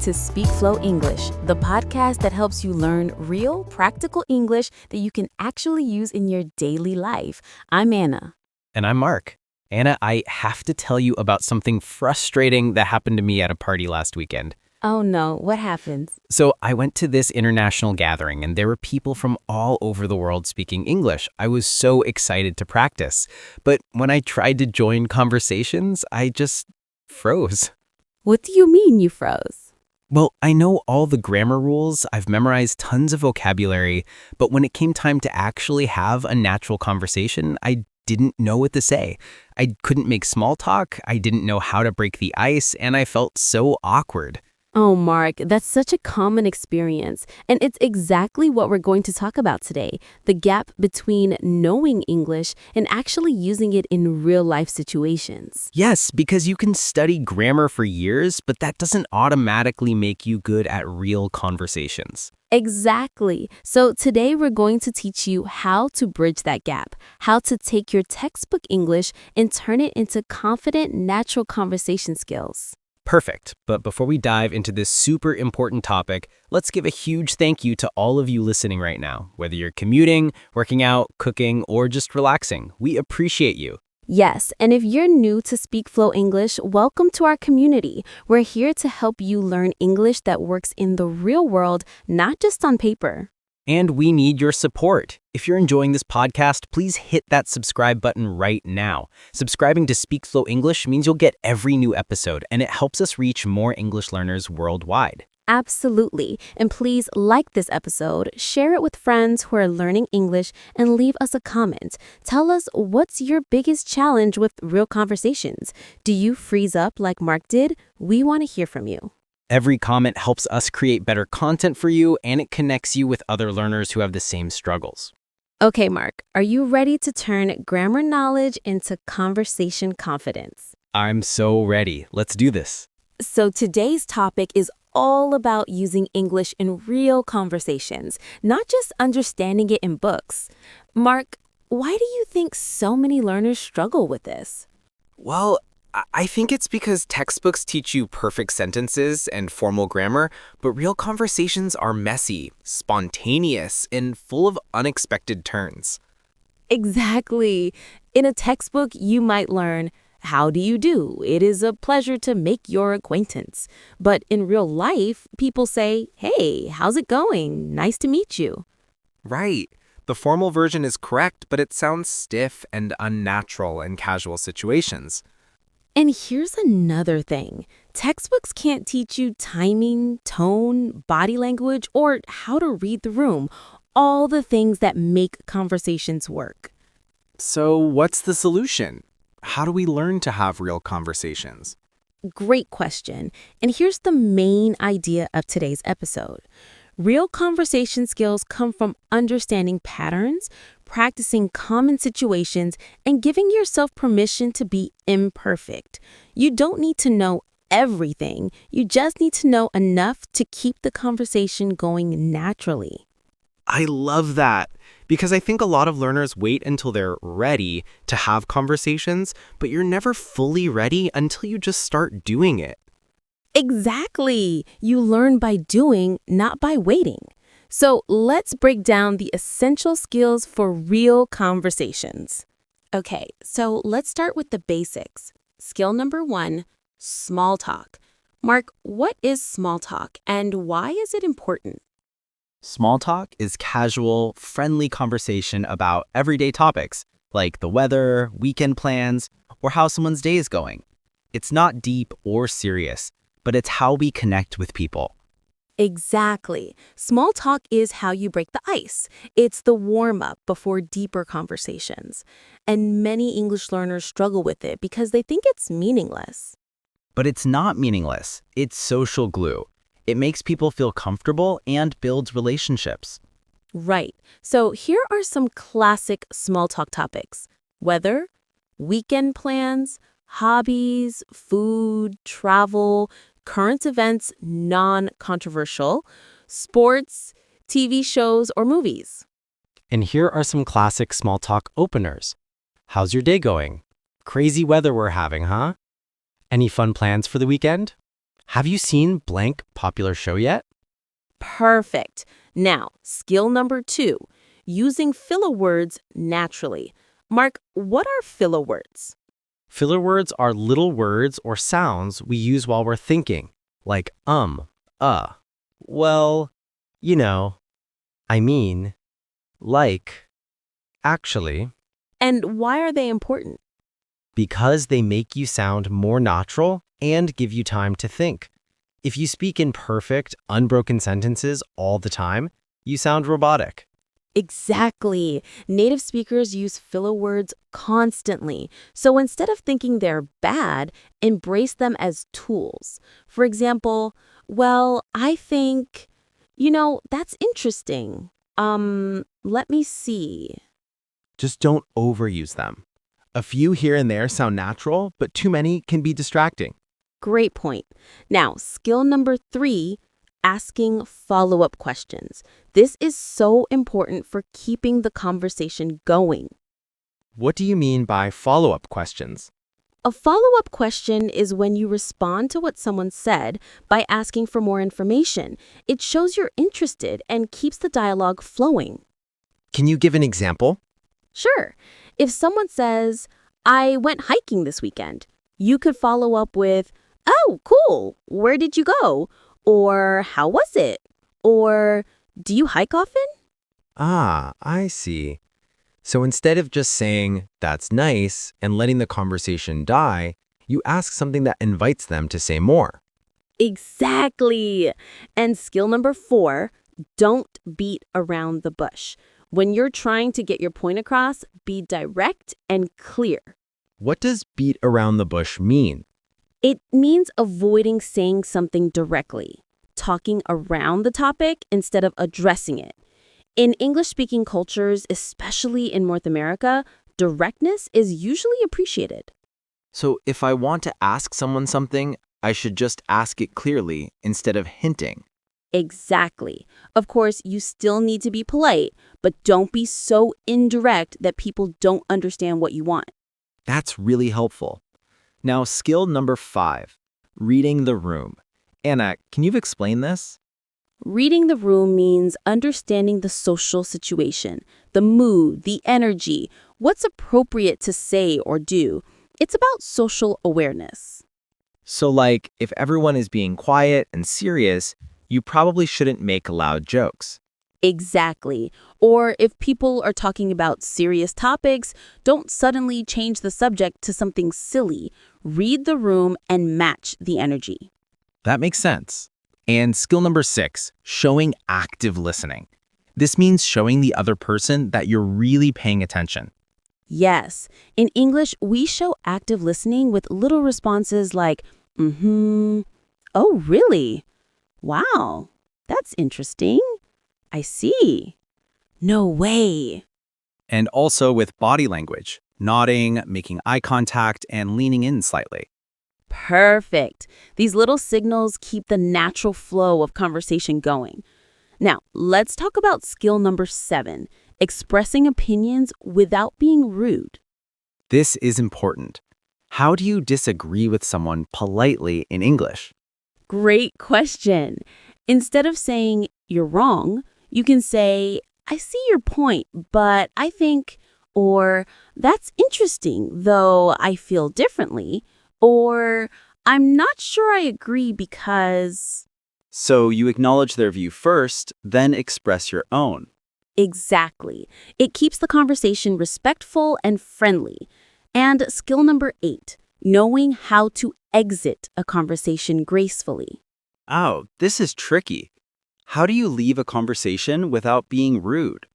to SpeakFlow English, the podcast that helps you learn real, practical English that you can actually use in your daily life. I'm Anna. And I'm Mark. Anna, I have to tell you about something frustrating that happened to me at a party last weekend. Oh no, what happened? So I went to this international gathering and there were people from all over the world speaking English. I was so excited to practice. But when I tried to join conversations, I just froze. What do you mean you froze? Well, I know all the grammar rules, I've memorized tons of vocabulary, but when it came time to actually have a natural conversation, I didn't know what to say. I couldn't make small talk, I didn't know how to break the ice, and I felt so awkward. Oh, Mark, that's such a common experience, and it's exactly what we're going to talk about today, the gap between knowing English and actually using it in real-life situations. Yes, because you can study grammar for years, but that doesn't automatically make you good at real conversations. Exactly. So today we're going to teach you how to bridge that gap, how to take your textbook English and turn it into confident, natural conversation skills. Perfect. But before we dive into this super important topic, let's give a huge thank you to all of you listening right now. Whether you're commuting, working out, cooking, or just relaxing, we appreciate you. Yes, and if you're new to SpeakFlow English, welcome to our community. We're here to help you learn English that works in the real world, not just on paper. And we need your support. If you're enjoying this podcast, please hit that subscribe button right now. Subscribing to SpeakFlow English means you'll get every new episode, and it helps us reach more English learners worldwide. Absolutely. And please like this episode, share it with friends who are learning English, and leave us a comment. Tell us what's your biggest challenge with real conversations. Do you freeze up like Mark did? We want to hear from you. Every comment helps us create better content for you, and it connects you with other learners who have the same struggles. Okay, Mark, are you ready to turn grammar knowledge into conversation confidence? I'm so ready. Let's do this. So today's topic is all about using English in real conversations, not just understanding it in books. Mark, why do you think so many learners struggle with this? Well, I think it's because textbooks teach you perfect sentences and formal grammar, but real conversations are messy, spontaneous, and full of unexpected turns. Exactly. In a textbook, you might learn, how do you do? It is a pleasure to make your acquaintance. But in real life, people say, hey, how's it going? Nice to meet you. Right. The formal version is correct, but it sounds stiff and unnatural in casual situations. And here's another thing. Textbooks can't teach you timing, tone, body language, or how to read the room, all the things that make conversations work. So what's the solution? How do we learn to have real conversations? Great question. And here's the main idea of today's episode. Real conversation skills come from understanding patterns, practicing common situations, and giving yourself permission to be imperfect. You don't need to know everything. You just need to know enough to keep the conversation going naturally. I love that, because I think a lot of learners wait until they're ready to have conversations, but you're never fully ready until you just start doing it. Exactly. You learn by doing, not by waiting. So let's break down the essential skills for real conversations. Okay, so let's start with the basics. Skill number 1, small talk. Mark, what is small talk and why is it important? Small talk is casual, friendly conversation about everyday topics, like the weather, weekend plans, or how someone's day is going. It's not deep or serious, but it's how we connect with people. Exactly. Small talk is how you break the ice. It's the warm-up before deeper conversations. And many English learners struggle with it because they think it's meaningless. But it's not meaningless. It's social glue. It makes people feel comfortable and builds relationships. Right. So here are some classic small talk topics. Weather, weekend plans, hobbies, food, travel, current events, non-controversial, sports, TV shows, or movies. And here are some classic small talk openers. How's your day going? Crazy weather we're having, huh? Any fun plans for the weekend? Have you seen blank popular show yet? Perfect. Now, skill number 2, using filler words naturally. Mark, what are filler words? Filler words are little words or sounds we use while we're thinking, like well, you know, I mean, like, actually, And why are they important? because they make you sound more natural and give you time to think. If you speak in perfect, unbroken sentences all the time, you sound robotic. Exactly. Native speakers use filler words constantly. So instead of thinking they're bad, embrace them as tools. For example, well, I think, that's interesting. Let me see. Just don't overuse them. A few here and there sound natural, but too many can be distracting. Great point. Now, skill number 3, asking follow-up questions. This is so important for keeping the conversation going. What do you mean by follow-up questions? A follow-up question is when you respond to what someone said by asking for more information. It shows you're interested and keeps the dialogue flowing. Can you give an example? Sure. If someone says, I went hiking this weekend, you could follow up with, oh, cool. Where did you go? Or how was it? Or do you hike often? Ah, I see. So instead of just saying, that's nice, and letting the conversation die, you ask something that invites them to say more. Exactly. And skill number 4, don't beat around the bush. When you're trying to get your point across, be direct and clear. What does beat around the bush mean? It means avoiding saying something directly, talking around the topic instead of addressing it. In English-speaking cultures, especially in North America, directness is usually appreciated. So if I want to ask someone something, I should just ask it clearly instead of hinting. Exactly. Of course, you still need to be polite, but don't be so indirect that people don't understand what you want. That's really helpful. Now, skill number 5, reading the room. Anna, can you explain this? Reading the room means understanding the social situation, the mood, the energy, what's appropriate to say or do. It's about social awareness. So like, if everyone is being quiet and serious, you probably shouldn't make loud jokes. Exactly. Or if people are talking about serious topics, don't suddenly change the subject to something silly. Read the room and match the energy. That makes sense. And skill number 6, showing active listening. This means showing the other person that you're really paying attention. Yes. In English, we show active listening with little responses like, oh, really? Wow, that's interesting. I see. No way. And also with body language, nodding, making eye contact, and leaning in slightly. Perfect. These little signals keep the natural flow of conversation going. Now, let's talk about skill number 7, expressing opinions without being rude. This is important. How do you disagree with someone politely in English? Great question. Instead of saying, you're wrong, you can say, I see your point, but I think, or that's interesting, though I feel differently, or I'm not sure I agree because... So you acknowledge their view first, then express your own. Exactly. It keeps the conversation respectful and friendly. And skill number 8, knowing how to exit a conversation gracefully. Oh, this is tricky. How do you leave a conversation without being rude?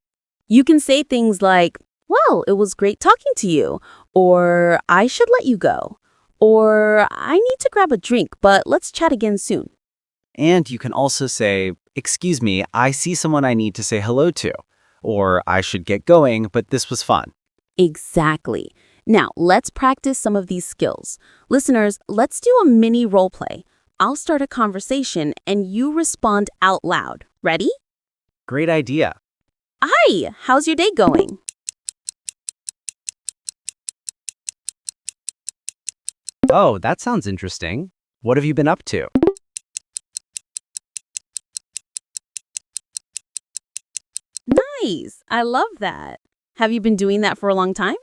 You can say things like, well, it was great talking to you, or I should let you go, or I need to grab a drink, but let's chat again soon. And you can also say, excuse me, I see someone I need to say hello to, or I should get going, but this was fun. Exactly. Now, let's practice some of these skills. Listeners, let's do a mini role play. I'll start a conversation and you respond out loud. Ready? Great idea. Hi, how's your day going? Oh, that sounds interesting. What have you been up to? Nice. I love that. Have you been doing that for a long time?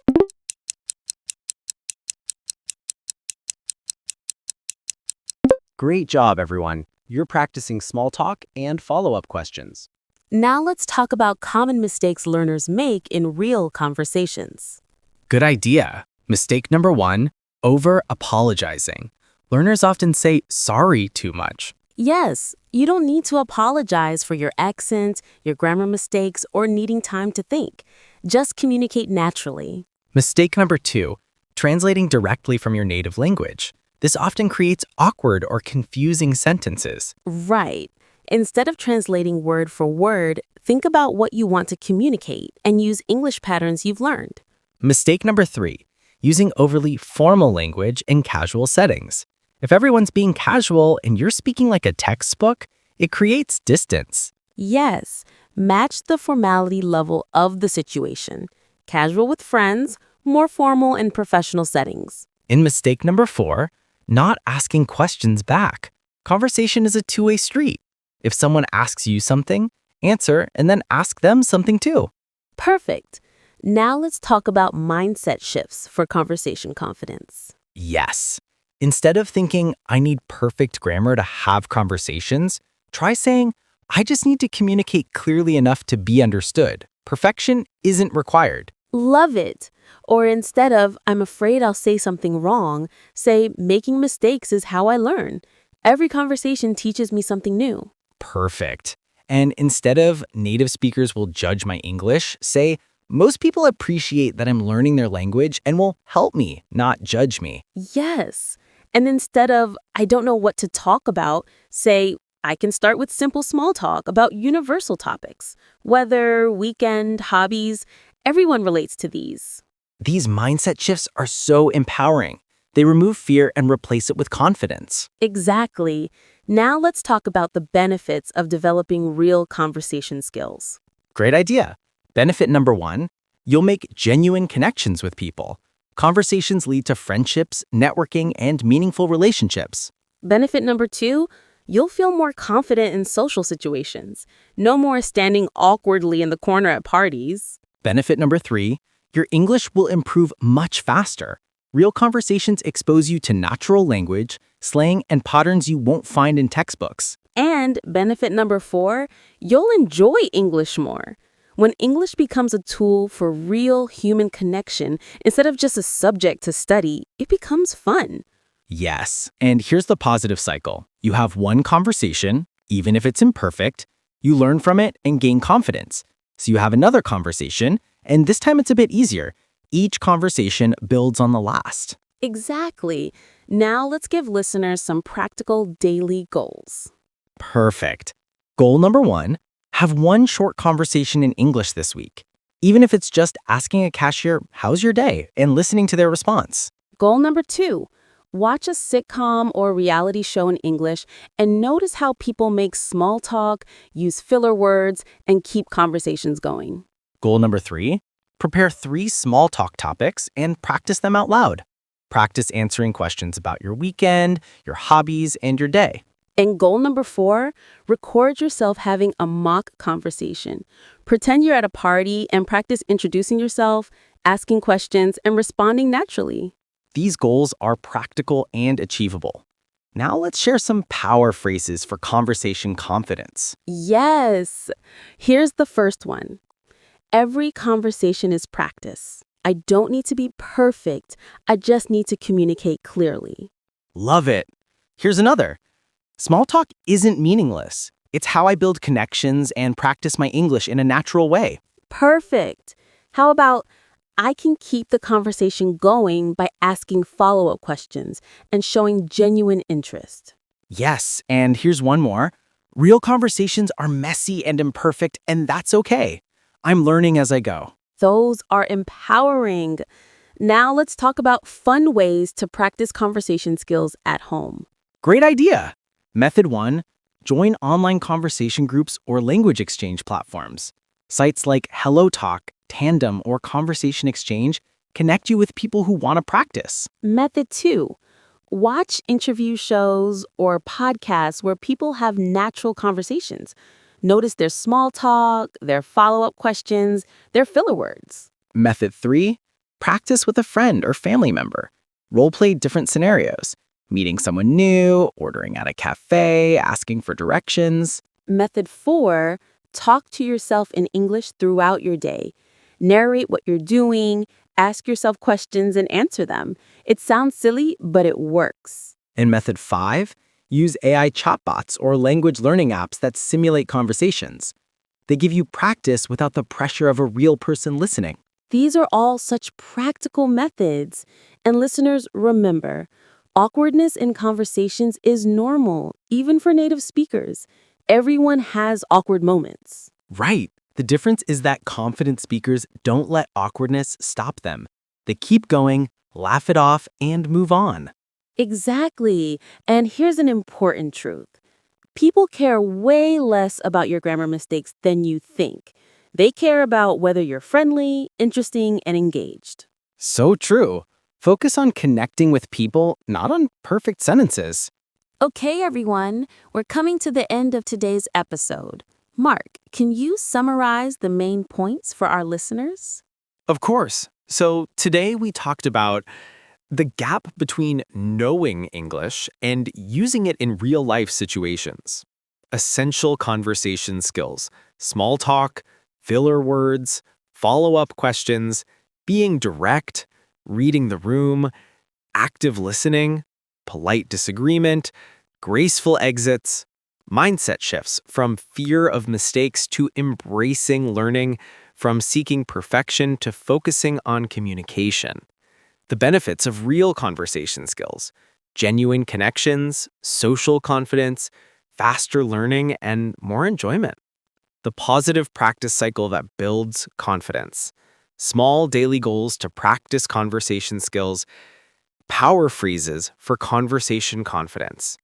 Great job, everyone. You're practicing small talk and follow-up questions. Now let's talk about common mistakes learners make in real conversations. Good idea. Mistake number 1, over-apologizing. Learners often say sorry too much. Yes, you don't need to apologize for your accent, your grammar mistakes, or needing time to think. Just communicate naturally. Mistake number 2, translating directly from your native language. This often creates awkward or confusing sentences. Right. Instead of translating word for word, think about what you want to communicate and use English patterns you've learned. Mistake number 3, using overly formal language in casual settings. If everyone's being casual and you're speaking like a textbook, it creates distance. Yes, match the formality level of the situation. Casual with friends, more formal in professional settings. In mistake number 4, not asking questions back. Conversation is a two-way street. If someone asks you something, answer and then ask them something too. Perfect. Now let's talk about mindset shifts for conversation confidence. Yes. Instead of thinking, I need perfect grammar to have conversations, try saying, I just need to communicate clearly enough to be understood. Perfection isn't required. Love it. Or instead of, I'm afraid I'll say something wrong, say, making mistakes is how I learn. Every conversation teaches me something new. Perfect. And instead of native speakers will judge my English, say, most people appreciate that I'm learning their language and will help me, not judge me. Yes. And instead of, I don't know what to talk about, say, I can start with simple small talk about universal topics. Weather, weekend, hobbies, everyone relates to these. These mindset shifts are so empowering. They remove fear and replace it with confidence. Exactly. Now let's talk about the benefits of developing real conversation skills. Great idea. Benefit number 1, you'll make genuine connections with people. Conversations lead to friendships, networking, and meaningful relationships. Benefit number 2, you'll feel more confident in social situations. No more standing awkwardly in the corner at parties. Benefit number 3, your English will improve much faster. Real conversations expose you to natural language, slang, and patterns you won't find in textbooks. And benefit number 4, you'll enjoy English more. When English becomes a tool for real human connection instead of just a subject to study, it becomes fun. Yes, and here's the positive cycle. You have one conversation, even if it's imperfect, you learn from it and gain confidence. So you have another conversation, and this time it's a bit easier. Each conversation builds on the last. Exactly. Now let's give listeners some practical daily goals. Perfect. Goal number 1, have one short conversation in English this week. Even if it's just asking a cashier, how's your day, and listening to their response. Goal number 2, watch a sitcom or reality show in English and notice how people make small talk, use filler words, and keep conversations going. Goal number 3, prepare 3 small talk topics and practice them out loud. Practice answering questions about your weekend, your hobbies, and your day. And goal number 4, record yourself having a mock conversation. Pretend you're at a party and practice introducing yourself, asking questions, and responding naturally. These goals are practical and achievable. Now let's share some power phrases for conversation confidence. Yes. Here's the first one. Every conversation is practice. I don't need to be perfect. I just need to communicate clearly. Love it. Here's another. Small talk isn't meaningless. It's how I build connections and practice my English in a natural way. Perfect. How about, I can keep the conversation going by asking follow-up questions and showing genuine interest. Yes, and here's one more. Real conversations are messy and imperfect, and that's okay. I'm learning as I go. Those are empowering. Now let's talk about fun ways to practice conversation skills at home. Great idea. Method 1, join online conversation groups or language exchange platforms. Sites like HelloTalk, Tandem, or Conversation Exchange connect you with people who want to practice. Method 2, watch interview shows or podcasts where people have natural conversations. Notice their small talk, their follow-up questions, their filler words. Method 3, practice with a friend or family member. Role-play different scenarios. Meeting someone new, ordering at a cafe, asking for directions. Method 4, talk to yourself in English throughout your day. Narrate what you're doing, ask yourself questions, and answer them. It sounds silly, but it works. And method 5, use AI chatbots or language learning apps that simulate conversations. They give you practice without the pressure of a real person listening. These are all such practical methods. And listeners, remember, awkwardness in conversations is normal, even for native speakers. Everyone has awkward moments. Right. The difference is that confident speakers don't let awkwardness stop them. They keep going, laugh it off, and move on. Exactly. And here's an important truth. People care way less about your grammar mistakes than you think. They care about whether you're friendly, interesting, and engaged. So true. Focus on connecting with people, not on perfect sentences. Okay, everyone, we're coming to the end of today's episode. Mark, can you summarize the main points for our listeners? Of course. So today we talked about the gap between knowing English and using it in real-life situations. Essential conversation skills, small talk, filler words, follow-up questions, being direct, reading the room, active listening, polite disagreement, graceful exits, mindset shifts from fear of mistakes to embracing learning, from seeking perfection to focusing on communication. The benefits of real conversation skills, genuine connections, social confidence, faster learning, and more enjoyment. The positive practice cycle that builds confidence. Small daily goals to practice conversation skills. Power phrases for conversation confidence.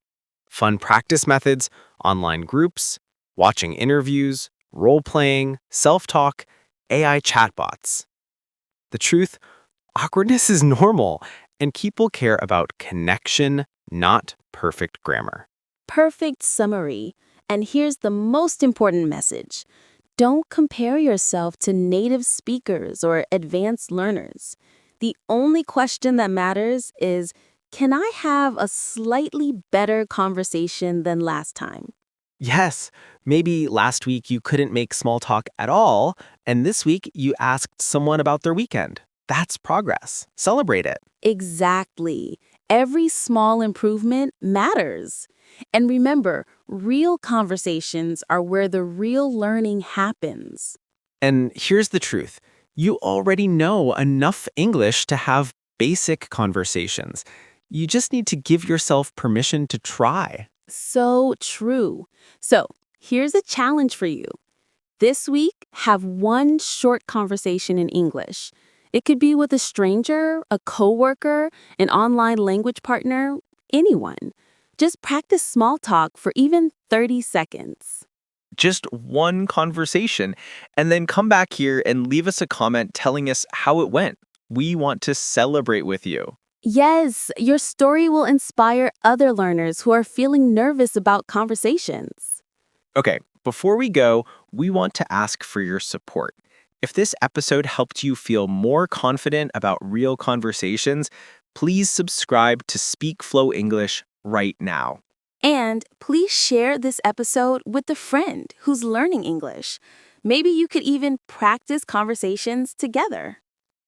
Fun practice methods, online groups, watching interviews, role-playing, self-talk, AI chatbots. The truth, awkwardness is normal, and people care about connection, not perfect grammar. Perfect summary. And here's the most important message. Don't compare yourself to native speakers or advanced learners. The only question that matters is, can I have a slightly better conversation than last time? Yes, maybe last week you couldn't make small talk at all, and this week you asked someone about their weekend. That's progress. Celebrate it. Exactly. Every small improvement matters. And remember, real conversations are where the real learning happens. And here's the truth. You already know enough English to have basic conversations. You just need to give yourself permission to try. So true. So, here's a challenge for you. This week, have one short conversation in English. It could be with a stranger, a coworker, an online language partner, anyone. Just practice small talk for even 30 seconds. Just one conversation, and then come back here and leave us a comment telling us how it went. We want to celebrate with you. Yes, your story will inspire other learners who are feeling nervous about conversations. Okay, before we go, we want to ask for your support. If this episode helped you feel more confident about real conversations, please subscribe to SpeakFlow English right now. And please share this episode with a friend who's learning English. Maybe you could even practice conversations together.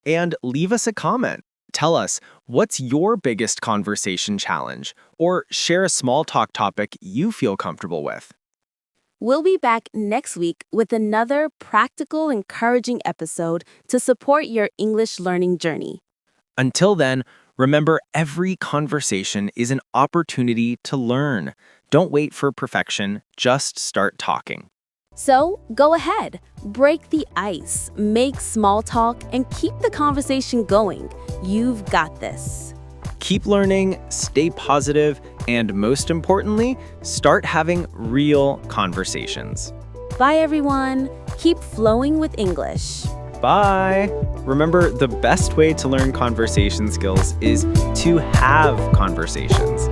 And leave us a comment. Tell us, what's your biggest conversation challenge? Or share a small talk topic you feel comfortable with. We'll be back next week with another practical, encouraging episode to support your English learning journey. Until then, remember, every conversation is an opportunity to learn. Don't wait for perfection, just start talking. So, go ahead, break the ice, make small talk, and keep the conversation going. You've got this. Keep learning, stay positive, and most importantly, start having real conversations. Bye, everyone. Keep flowing with English. Bye! Remember, the best way to learn conversation skills is to have conversations.